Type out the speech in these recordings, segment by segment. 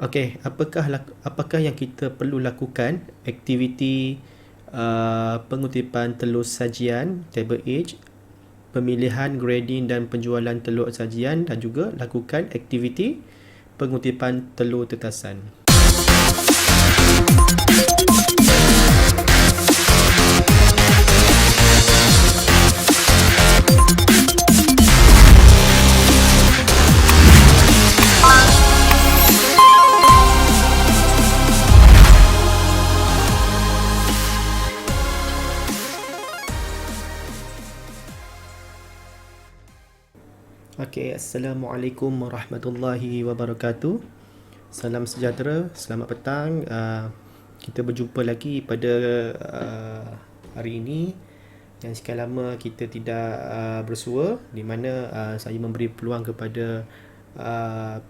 Okey, apakah yang kita perlu lakukan aktiviti pengutipan telur sajian, table age, pemilihan, grading dan penjualan telur sajian dan juga lakukan aktiviti pengutipan telur tetasan. Okey, Assalamualaikum warahmatullahi wabarakatuh. Salam sejahtera, selamat petang. Kita berjumpa lagi pada hari ini yang sekian lama kita tidak bersua, di mana saya memberi peluang kepada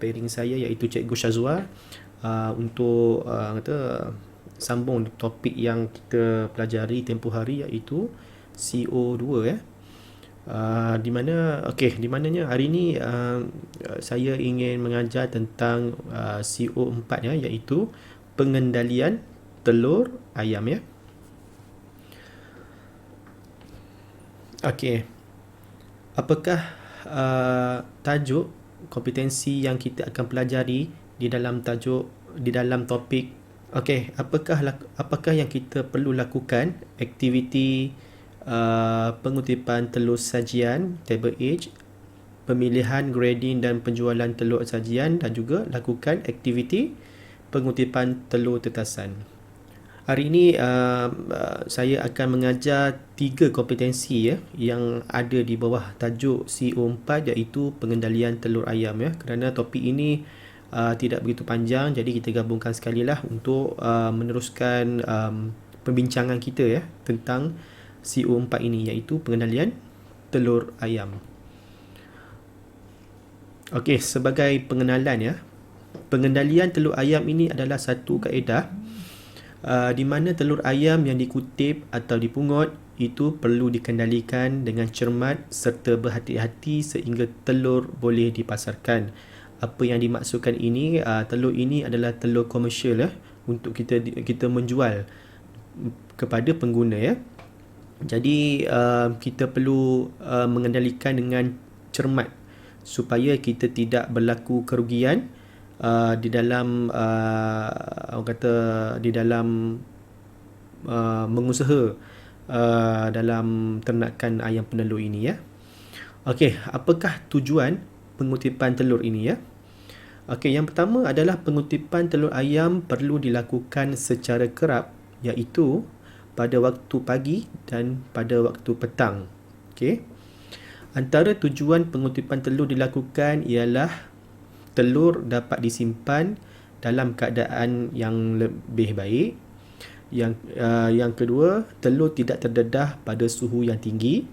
pairing saya iaitu Cikgu Syazwa untuk sambung topik yang kita pelajari tempoh hari iaitu CO2 di mananya hari ini saya ingin mengajar tentang CO4 iaitu pengendalian telur ayam Okey. Apakah tajuk kompetensi yang kita akan pelajari di dalam topik apakah yang kita perlu lakukan aktiviti pengutipan telur sajian, table age, pemilihan, grading dan penjualan telur sajian dan juga lakukan aktiviti pengutipan telur tetasan. Hari ini saya akan mengajar 3 kompetensi yang ada di bawah tajuk CO4 iaitu pengendalian telur ayam kerana topik ini tidak begitu panjang, jadi kita gabungkan sekali lah untuk meneruskan pembincangan kita tentang CO4 ini iaitu pengendalian telur ayam. Okey, sebagai pengenalan pengendalian telur ayam ini adalah satu kaedah di mana telur ayam yang dikutip atau dipungut itu perlu dikendalikan dengan cermat serta berhati-hati sehingga telur boleh dipasarkan. Apa yang dimaksudkan ini, telur ini adalah telur komersial untuk kita menjual kepada pengguna Jadi kita perlu mengendalikan dengan cermat supaya kita tidak berlaku kerugian di dalam mengusaha dalam ternakan ayam penelur ini Okey, apakah tujuan pengutipan telur ini Okey, yang pertama adalah pengutipan telur ayam perlu dilakukan secara kerap iaitu pada waktu pagi dan pada waktu petang. Okey. Antara tujuan pengutipan telur dilakukan ialah telur dapat disimpan dalam keadaan yang lebih baik. Yang kedua, telur tidak terdedah pada suhu yang tinggi.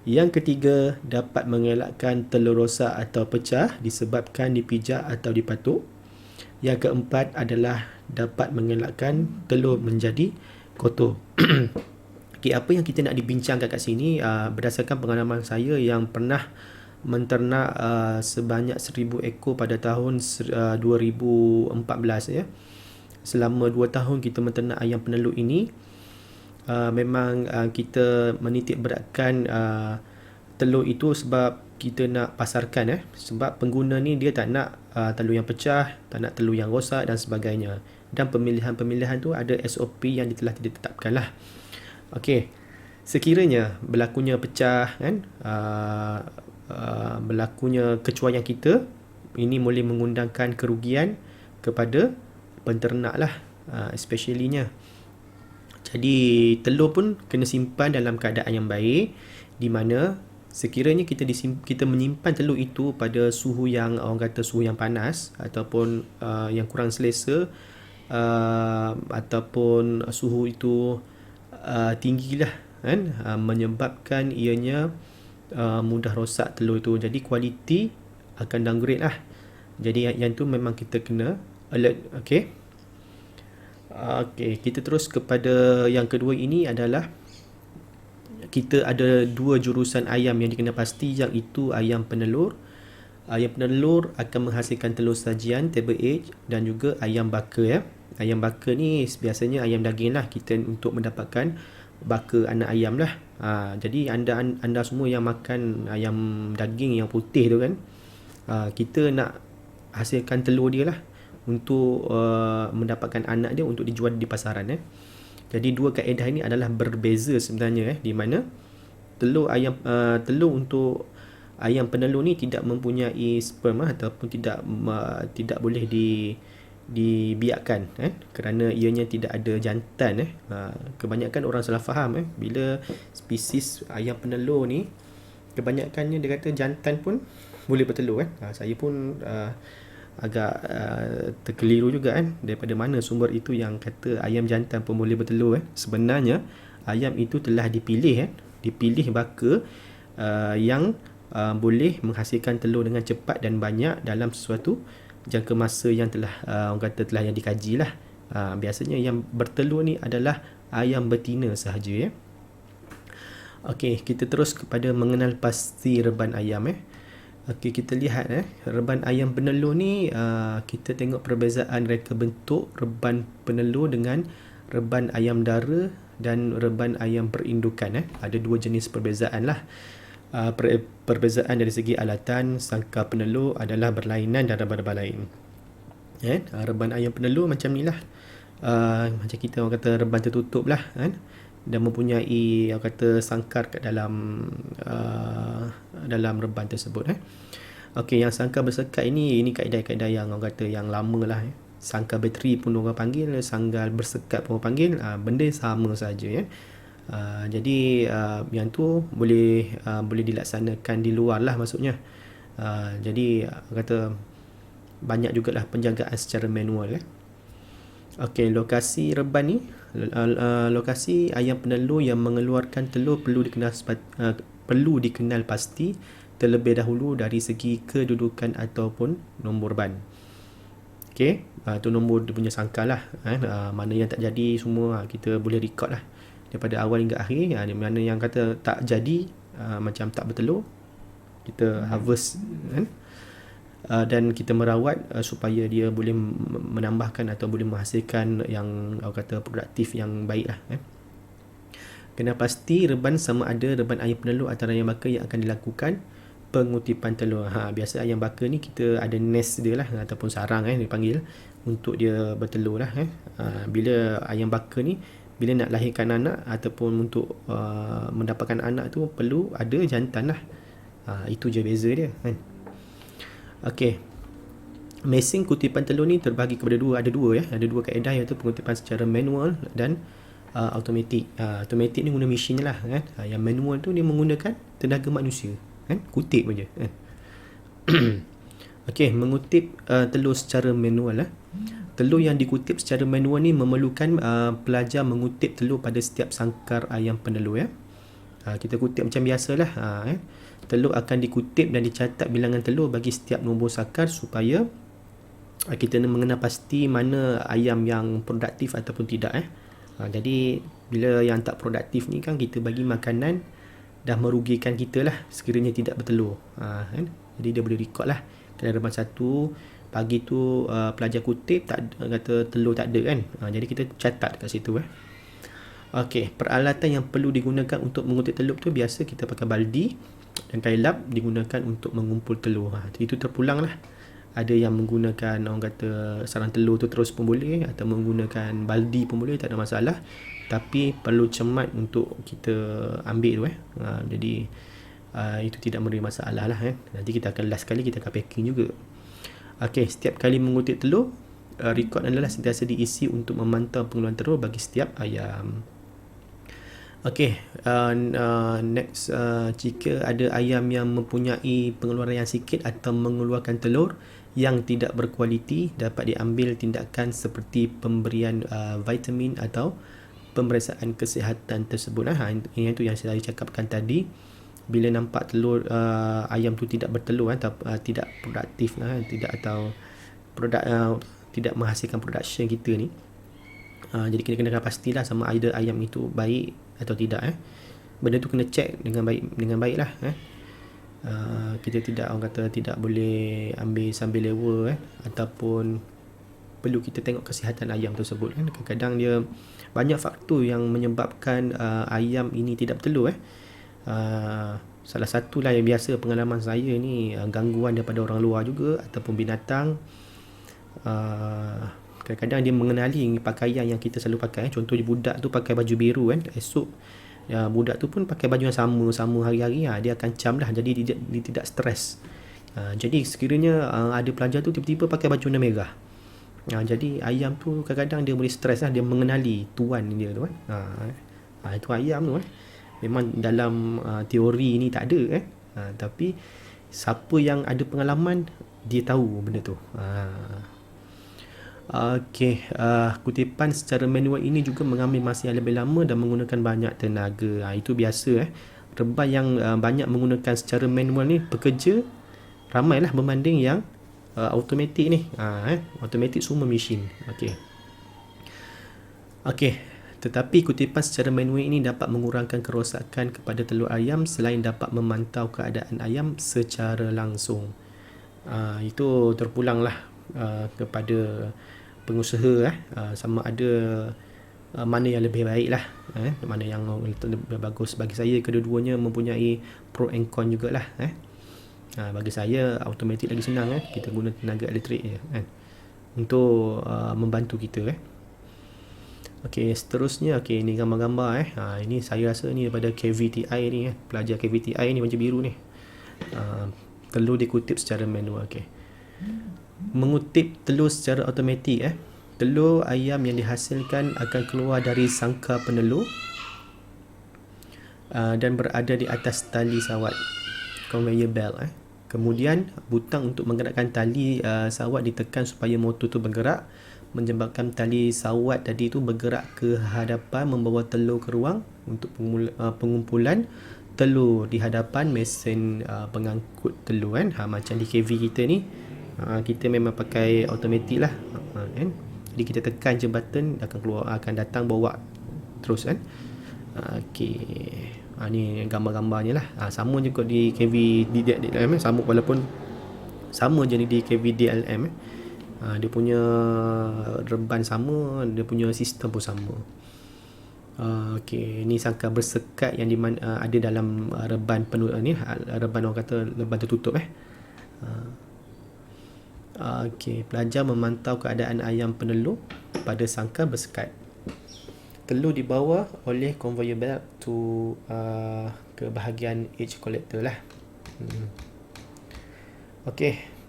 Yang ketiga, dapat mengelakkan telur rosak atau pecah disebabkan dipijak atau dipatuk. Yang keempat adalah dapat mengelakkan telur menjadi kotor. Okay, apa yang kita nak dibincangkan kat sini berdasarkan pengalaman saya yang pernah menternak sebanyak 1,000 ekor pada tahun 2014 Selama 2 tahun kita menternak ayam penelur ini, memang kita menitik beratkan telur itu sebab kita nak pasarkan sebab pengguna ni dia tak nak telur yang pecah, tak nak telur yang rosak dan sebagainya. Dan pemilihan-pemilihan tu ada SOP yang telah ditetapkan lah. Okey, sekiranya berlakunya pecah berlakunya kecuaian kita, ini boleh mengundangkan kerugian kepada penternak lah, especially-nya. Jadi telur pun kena simpan dalam keadaan yang baik, di mana sekiranya kita menyimpan telur itu pada suhu yang suhu yang panas ataupun yang kurang selesa, ataupun suhu itu tinggilah menyebabkan ianya mudah rosak telur itu. Jadi kualiti akan downgrade lah. Jadi yang tu memang kita kena alert. Okey, kita terus kepada yang kedua. Ini adalah kita ada 2 jurusan ayam yang dikena pasti, yang itu ayam penelur Ayam penelur akan menghasilkan telur sajian, table egg dan juga ayam baka ya. Ayam baka ni biasanya ayam daging lah, kita untuk mendapatkan baka anak ayam lah. Jadi anda semua yang makan ayam daging yang putih tu kan, kita nak hasilkan telur dia lah untuk mendapatkan anak dia untuk dijual di pasaran. Jadi dua kaedah ini adalah berbeza sebenarnya, di mana telur untuk ayam penelur ni tidak mempunyai sperm ataupun tidak boleh dibiarkan kerana ianya tidak ada jantan. Kebanyakan orang salah faham bila spesies ayam penelur ni, kebanyakannya dia kata jantan pun boleh bertelur saya pun agak terkeliru juga daripada mana sumber itu yang kata ayam jantan pun boleh bertelur. Sebenarnya ayam itu telah dipilih baka yang boleh menghasilkan telur dengan cepat dan banyak dalam sesuatu jangka masa yang telah orang kata telah yang dikaji lah. Biasanya yang bertelur ni adalah ayam betina sahaja Okey, kita terus kepada mengenal pasti reban ayam Okey, kita lihat reban ayam penelur ni, kita tengok perbezaan reka bentuk reban penelur dengan reban ayam dara dan reban ayam perindukan. Ada dua jenis perbezaan lah. Perbezaan dari segi alatan sangkar penelur adalah berlainan dan reban-reban lain. Reban ayam penelur macam ni lah, macam kita orang kata reban tertutup lah dan mempunyai orang kata sangkar kat dalam reban tersebut. Okey, yang sangkar bersekat ini kaedah-kaedah yang orang kata yang lama lah. Sangkar bateri pun orang panggil, sangkar bersekat pun orang panggil, benda sama saja jadi yang tu boleh dilaksanakan di luar lah maksudnya. Jadi kata banyak jugalah penjagaan secara manual Okey, lokasi reban ni, lokasi ayam penelur yang mengeluarkan telur perlu dikenal pasti terlebih dahulu dari segi kedudukan ataupun nombor ban. Okey, tu nombor dia punya sangkar lah. Mana yang tak jadi semua kita boleh record lah daripada awal hingga akhir. Mana yang kata tak jadi, macam tak bertelur, kita harvest dan kita merawat supaya dia boleh menambahkan atau boleh menghasilkan yang orang kata produktif yang baik lah. Kena pasti reban sama ada reban ayam penelur atau ayam baka yang akan dilakukan pengutipan telur. Biasa ayam baka ni kita ada nest dia lah ataupun sarang dipanggil untuk dia bertelur lah. Bila ayam baka ni bila nak lahirkan anak ataupun untuk mendapatkan anak tu perlu ada jantan lah. Itu je beza dia Okey, mesin kutipan telur ni terbahagi kepada dua. Ada dua kaedah, iaitu pengutipan secara manual dan automatik. Automatik ni guna mesin lah yang manual tu dia menggunakan tenaga manusia kutip je Okey, mengutip telur secara manual telur yang dikutip secara manual ni memerlukan pelajar mengutip telur pada setiap sangkar ayam penelur kita kutip macam biasalah. Telur akan dikutip dan dicatat bilangan telur bagi setiap nombor sangkar supaya kita mengenal pasti mana ayam yang produktif ataupun tidak jadi bila yang tak produktif ni kan kita bagi makanan dah merugikan kita lah sekiranya tidak bertelur. Jadi dia boleh record lah kalau reban satu pagi tu pelajar kutip kata telur tak ada jadi kita catat kat situ Okey, peralatan yang perlu digunakan untuk mengutip telur tu biasa kita pakai baldi dan kail lap digunakan untuk mengumpul telur. Itu terpulang lah. Ada yang menggunakan orang kata sarang telur tu terus pun boleh, atau menggunakan baldi pun boleh, tak ada masalah. Tapi perlu cermat untuk kita ambil tu jadi itu tidak memberi masalah lah Nanti kita akan last kali kita akan packing juga. Okey, setiap kali mengutip telur, record adalah sentiasa diisi untuk memantau pengeluaran telur bagi setiap ayam. Okey, next, jika ada ayam yang mempunyai pengeluaran yang sikit atau mengeluarkan telur yang tidak berkualiti, dapat diambil tindakan seperti pemberian vitamin atau pemeriksaan kesihatan tersebut. Itu yang saya cakapkan tadi. Bila nampak telur ayam tu tidak bertelur atau tidak produktif tidak menghasilkan production kita ni, jadi kita kena pastilah sama ada ayam itu baik atau tidak. Benda tu kena check dengan baik lah Kita tidak, orang kata, tidak boleh ambil sambil lewa ataupun perlu kita tengok kesihatan ayam tersebut kan. Kadang-kadang dia banyak faktor yang menyebabkan ayam ini tidak bertelur salah satulah yang biasa pengalaman saya ni, gangguan daripada orang luar juga ataupun binatang. Kadang-kadang dia mengenali pakaian yang kita selalu pakai. Contohnya budak tu pakai baju biru kan, esok budak tu pun pakai baju yang sama hari-hari, dia akan cam lah, jadi dia tidak stres. Jadi sekiranya ada pelajar tu tiba-tiba pakai baju warna merah, jadi ayam tu kadang-kadang dia boleh stres lah, dia mengenali tuan dia tu kan. Itu ayam tu kan. Memang dalam teori ni tak ada tapi siapa yang ada pengalaman dia tahu benda tu. Okey, kutipan secara manual ini juga mengambil masa yang lebih lama dan menggunakan banyak tenaga. Itu biasa reban yang banyak menggunakan secara manual ni pekerja ramailah berbanding yang automatik ni. Automatik semua mesin. Okey, tetapi kutipan secara manual ini dapat mengurangkan kerosakan kepada telur ayam selain dapat memantau keadaan ayam secara langsung. Itu terpulanglah kepada pengusaha sama ada mana yang lebih baik lah, mana yang lebih bagus. Bagi saya kedua-duanya mempunyai pro and con jugalah. Bagi saya automatik lagi senang kita guna tenaga elektrik je untuk membantu kita. Okey, seterusnya ni gambar-gambar ini saya rasa ni daripada KVTI ni pelajar KVTI ni baju biru ni. Telur dikutip secara manual. Mengutip telur secara automatik telur ayam yang dihasilkan akan keluar dari sangkar penelur dan berada di atas tali sawat conveyor belt. Kemudian butang untuk menggerakkan tali sawat ditekan supaya motor tu bergerak, menyebabkan tali sawat tadi tu bergerak ke hadapan, membawa telur ke ruang untuk pengumpulan telur di hadapan mesin pengangkut telur macam di KV kita ni. Kita memang pakai automatik lah kan. Jadi kita tekan je button, akan datang bawa terus kan. Ni gambar-gambarnya lah. Sama juga di KV DLM sama, walaupun sama je di KV DLM dia punya reban sama, dia punya sistem pun sama. Ni sangkar bersekat yang ada dalam reban penuh ni, reban orang kata reban tertutup. Pelajar memantau keadaan ayam penelur pada sangkar bersekat. Telur dibawa oleh conveyor belt to ke bahagian edge collector lah.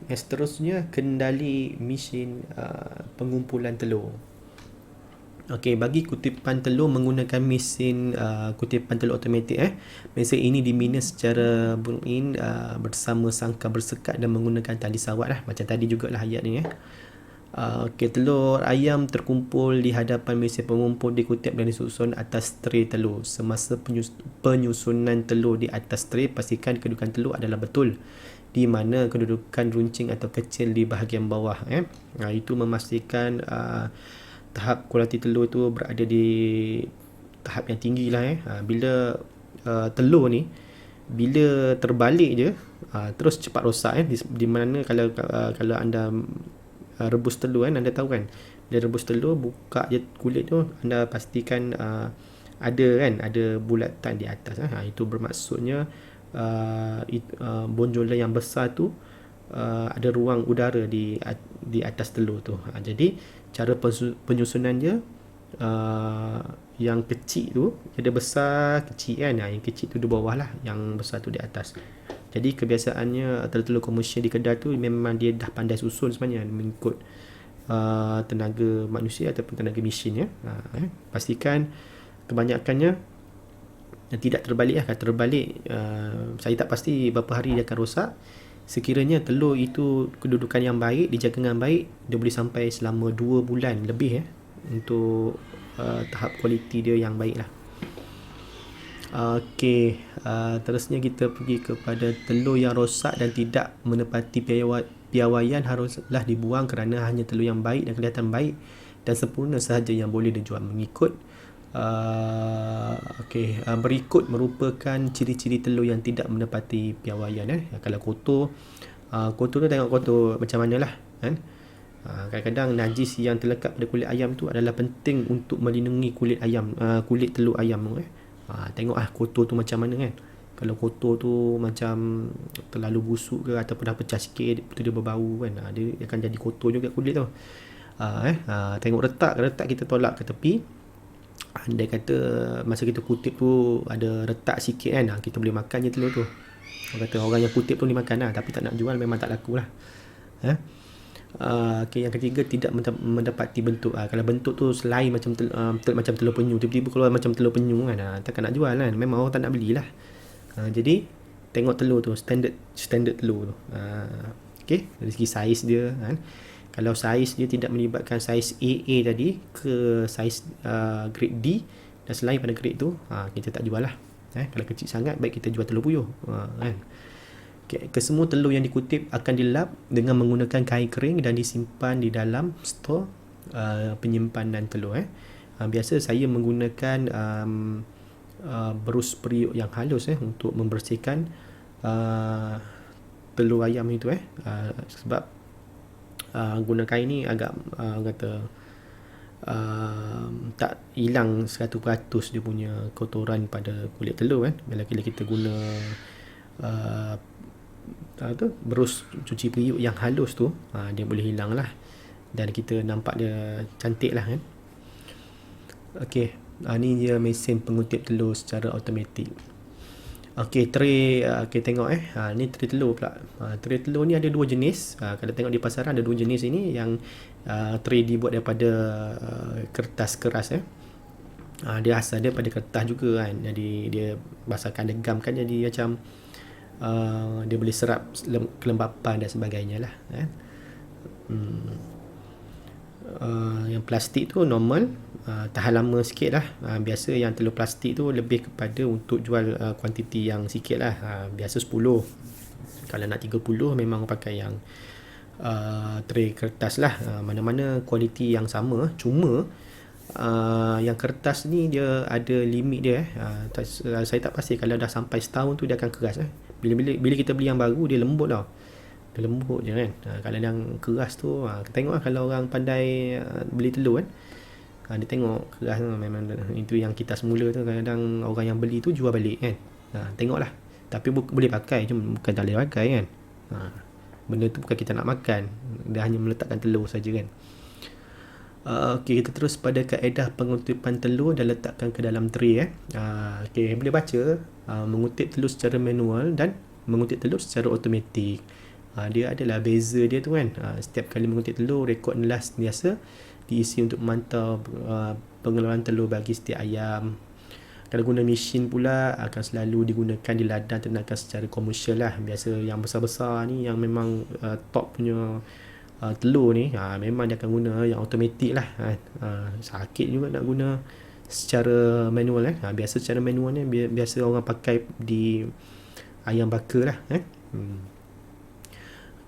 Yang seterusnya, kendali mesin pengumpulan telur. Bagi kutipan telur menggunakan mesin kutipan telur automatik mesin ini dibina secara built-in bersama sangkar bersekat dan menggunakan tali sawat lah, macam tadi jugalah ayat ni. Telur ayam terkumpul di hadapan mesin pengumpul, dikutip dan disusun atas tray telur. Semasa penyusunan telur di atas tray, pastikan kedudukan telur adalah betul, di mana kedudukan runcing atau kecil di bahagian bawah. Itu memastikan tahap kualiti telur tu berada di tahap yang tinggi lah. Bila telur ni bila terbalik je terus cepat rosak di mana kalau anda rebus telur anda tahu kan, bila rebus telur buka je kulit tu, anda pastikan ada bulatan di atas. Itu bermaksudnya bonjolan yang besar tu ada ruang udara di atas telur tu. Jadi cara penyusunan dia yang kecil tu ada besar kecil yang kecil tu di bawah lah, yang besar tu di atas. Jadi kebiasaannya telur-telur komersial di kedai tu memang dia dah pandai susun sebenarnya mengikut tenaga manusia ataupun tenaga mesin pastikan kebanyakannya tidak terbalik. Kalau terbalik saya tak pasti berapa hari dia akan rosak. Sekiranya telur itu kedudukan yang baik, dijaga dengan baik, dia boleh sampai selama 2 bulan lebih untuk tahap kualiti dia yang baik lah. Terusnya kita pergi kepada telur yang rosak dan tidak menepati piawaian haruslah dibuang kerana hanya telur yang baik dan kelihatan baik dan sempurna sahaja yang boleh dijual. Mengikut Berikut merupakan ciri-ciri telur yang tidak menepati piawaian. Kalau kotor, kotor tu tengok kotor macam mana lah kan. Kadang-kadang najis yang terlekat pada kulit ayam tu adalah penting untuk melindungi kulit ayam, kulit telur ayam tu. Tengok kotor tu macam mana kan. Kalau kotor tu macam terlalu busuk ke ataupun dah pecah sikit, betul dia berbau kan, dia akan jadi kotor juga kulit tu. Tengok retak kita tolak ke tepi. Andai kata masa kita kutip tu ada retak sikit kan, kita boleh makan je telur tu. Orang kata orang yang kutip tu boleh makan lah, tapi tak nak jual memang tak laku lah. Yang ketiga, tidak mendapati bentuk. Kalau bentuk tu selain macam macam telur penyu, tiba-tiba keluar macam telur penyu kan, takkan nak jual kan, memang orang tak nak belilah. Jadi tengok telur tu, standard telur tu. Dari segi saiz dia kan. Kalau saiz dia tidak melibatkan saiz AA tadi ke saiz grade D dan selain pada grade tu, kita tak jual lah. Kalau kecil sangat, baik kita jual telur puyuh kan. Kesemua telur yang dikutip akan dilap dengan menggunakan kain kering dan disimpan di dalam stor penyimpanan telur. Biasa saya menggunakan berus periuk yang halus untuk membersihkan telur ayam itu sebab guna kain ni agak tak hilang 100% dia punya kotoran pada kulit telur kan. Bila kita guna berus cuci periuk yang halus tu, dia boleh hilang lah dan kita nampak dia cantik lah kan. Ni dia mesin pengutip telur secara automatik. Tray, tengok ni tray telur pula. Tray telur ni ada dua jenis. Kalau tengok di pasaran ada dua jenis ini. Yang tray dibuat daripada kertas keras dia asal dia pada kertas juga kan. Jadi dia basahkan legam kan, jadi macam dia boleh serap kelembapan dan sebagainya lah yang plastik tu normal, tahan lama sikit lah. Biasa yang telur plastik tu lebih kepada untuk jual kuantiti yang sikit lah. Biasa 10. Kalau nak 30 memang pakai yang tray kertas lah. Mana-mana kualiti yang sama. Cuma yang kertas ni dia ada limit dia. Saya tak pasti kalau dah sampai setahun tu dia akan keras. Bila kita beli yang baru dia lembut tau. Dia lembut je kan. Kalau yang keras tu, tengok lah kalau orang pandai beli telur kan, dia tengok keras tu, memang itu yang kita semula tu. Kadang-kadang orang yang beli tu jual balik kan. Tengok lah. Tapi boleh pakai, cuma bukan tak boleh pakai kan. Benda tu bukan kita nak makan, dia hanya meletakkan telur saja kan. Kita terus pada kaedah pengutipan telur dan letakkan ke dalam tray. Boleh baca mengutip telur secara manual dan mengutip telur secara automatik. Dia adalah beza dia tu kan. Setiap kali mengutip telur, rekod adalah sentiasa diisi untuk memantau pengeluaran telur bagi setiap ayam. Kalau guna mesin pula akan selalu digunakan di ladang ternakan secara komersial lah. Biasa yang besar-besar ni yang memang top punya telur ni, memang dia akan guna yang automatik lah. Sakit juga nak guna secara manual biasa secara manual ni biasa orang pakai di ayam bakar lah.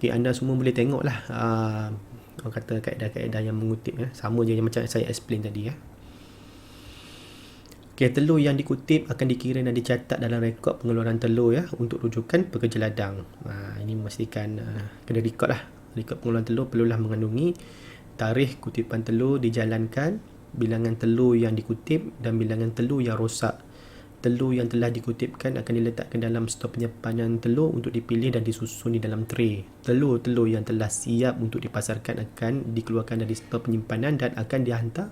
Anda semua boleh tengok lah orang kata kaedah-kaedah yang mengutip sama je macam saya explain tadi. Telur yang dikutip akan dikira dan dicatat dalam rekod pengeluaran telur untuk rujukan pekerja ladang. Ini memastikan kena rekod lah. Rekod pengeluaran telur perlulah mengandungi tarikh kutipan telur dijalankan, bilangan telur yang dikutip dan bilangan telur yang rosak. Telur yang telah dikutipkan akan diletakkan dalam stor penyimpanan telur untuk dipilih dan disusun di dalam tray. Telur-telur yang telah siap untuk dipasarkan akan dikeluarkan dari stor penyimpanan dan akan dihantar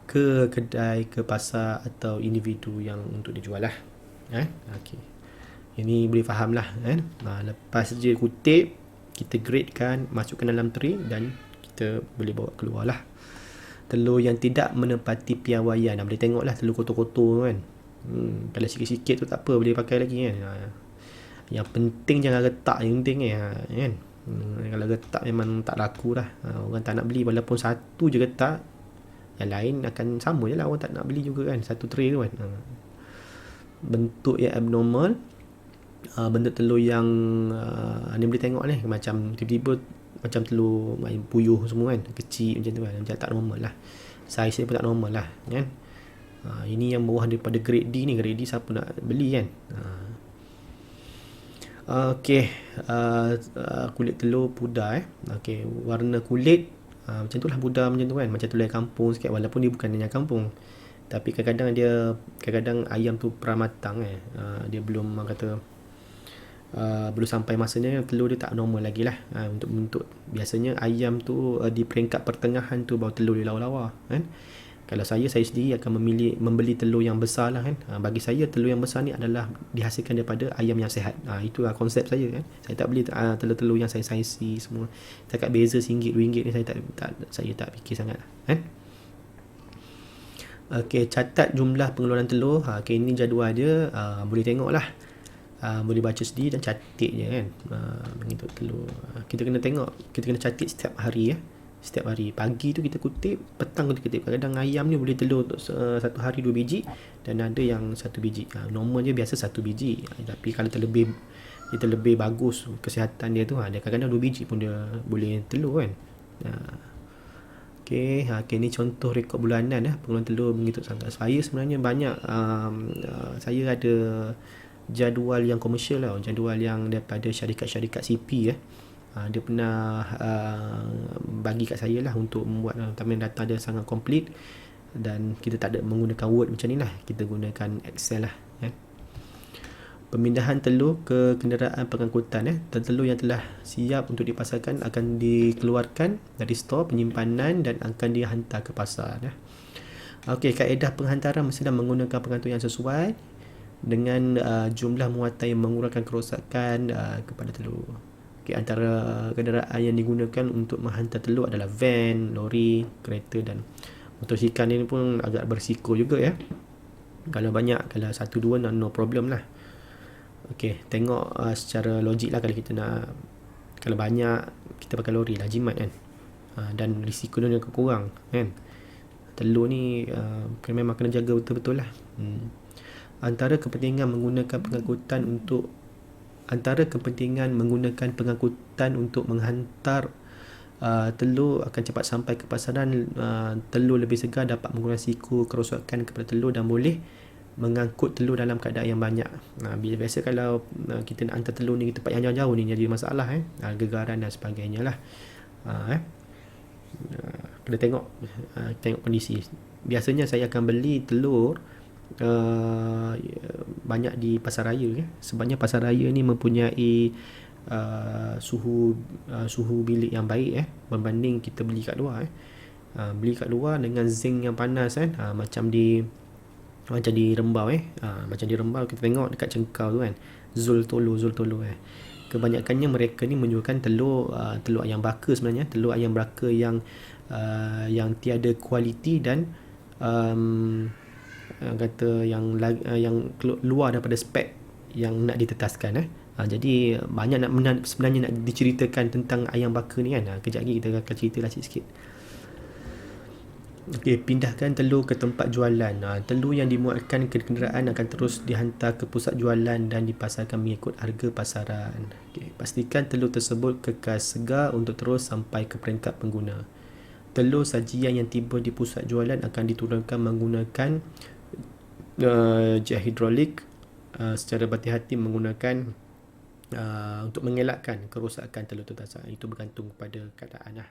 ke kedai, ke pasar atau individu yang untuk dijual lah. Ini boleh faham lah lepas je kutip, kita gradekan, masukkan dalam tray dan kita boleh bawa keluar lah. Telur yang tidak menepati piawaian, boleh tengok lah telur kotor-kotor kan. Kalau sikit-sikit tu tak apa, boleh pakai lagi kan. Yang penting jangan retak, yang penting kan. Kalau retak memang tak laku lah. Orang tak nak beli, walaupun satu je retak, yang lain akan sama je lah, orang tak nak beli juga kan, satu tray tu kan. Bentuk yang abnormal, bentuk telur yang ni boleh tengok ni, macam tiba-tiba macam telur puyuh semua kan, kecil macam tu kan, macam tak normal lah. Saiz dia pun tak normal lah kan. Ini yang bawah daripada grade D ni. Grade D siapa nak beli kan? Okey, kulit telur pudar Okey, warna kulit macam tu lah, pudar macam tu kan. Macam telur kampung sikit, walaupun dia bukan yang kampung. Tapi kadang-kadang ayam tu pramatang dia belum orang kata belum sampai masanya, telur dia tak normal lagi lah untuk bentuk. Biasanya ayam tu di peringkat pertengahan tu baru telur dia lawa-lawa kan. Kalau saya sendiri akan membeli telur yang besar lah kan. Bagi saya telur yang besar ni adalah dihasilkan daripada ayam yang sihat. Itulah konsep saya kan. Saya tak beli telur-telur yang saiz-saizi semua. Takat beza RM1, RM2 ni saya tak fikir sangat kan. Okey, catat jumlah pengeluaran telur. Okey, ini jadual dia. Boleh tengok lah. Boleh baca sendiri dan catat je kan. Mengikut telur. Kita kena tengok, kita kena catat setiap hari Setiap hari. Pagi tu kita kutip, petang kita kutip. Kadang-kadang ayam ni boleh telur satu hari 2 biji dan ada yang 1 biji. Normal je biasa 1 biji. Tapi kalau terlebih bagus kesihatan dia tu, dia kadang-kadang 2 biji pun dia boleh telur kan. Okey, ni contoh rekod bulanan pengeluaran telur mengikut sangka. Saya sebenarnya banyak saya ada jadual yang komersial lah, jadual yang daripada syarikat-syarikat CP dia pernah bagi kat saya lah untuk membuat taman data dia sangat komplit, dan kita tak ada menggunakan Word macam ni lah, kita gunakan Excel lah Pemindahan telur ke kenderaan pengangkutan telur yang telah siap untuk dipasarkan akan dikeluarkan dari stor penyimpanan dan akan dihantar ke pasar Okey, kaedah penghantaran mestilah menggunakan pengatur yang sesuai dengan jumlah muatan yang mengurangkan kerosakan kepada telur. Okay, antara kenderaan yang digunakan untuk menghantar telur adalah van, lori, kereta dan motosikal. Ni pun agak berisiko juga Kalau banyak, kalau 1-2 no problem lah. Okey, tengok secara logik lah. Kalau banyak, kita pakai lori lah, jimat kan. Dan risiko dia kurang kan. Telur ni memang kena jaga betul-betul lah. Antara kepentingan menggunakan pengangkutan untuk menghantar telur akan cepat sampai ke pasaran. Telur lebih segar, dapat mengurangi risiko kerosakan kepada telur dan boleh mengangkut telur dalam keadaan yang banyak. Biasa kalau kita nak hantar telur ni ke tempat yang jauh-jauh ni jadi masalah gegaran dan sebagainya lah. Kena tengok kondisi. Biasanya saya akan beli telur banyak di pasar raya sebabnya pasar raya ni mempunyai suhu bilik yang baik berbanding kita beli kat luar beli kat luar dengan zinc yang panas macam di Rembau macam di Rembau kita tengok dekat Cengkau tu kan, Zul Tolo kebanyakannya mereka ni menjualkan telur ayam baka. Sebenarnya telur ayam baka yang tiada kualiti dan kata yang luar daripada spek yang nak ditetaskan jadi banyak sebenarnya nak diceritakan tentang ayam baka ni kan. Kejap lagi kita akan ceritalah sikit. Okey, pindahkan telur ke tempat jualan. Telur yang dimuatkan ke kenderaan akan terus dihantar ke pusat jualan dan dipasarkan mengikut harga pasaran. Okey, pastikan telur tersebut kekal segar untuk terus sampai ke peringkat pengguna. Telur sajian yang tiba di pusat jualan akan diturunkan menggunakan jet hidrolik secara berhati-hati menggunakan untuk mengelakkan kerosakan telur tersebut. Itu bergantung kepada keadaan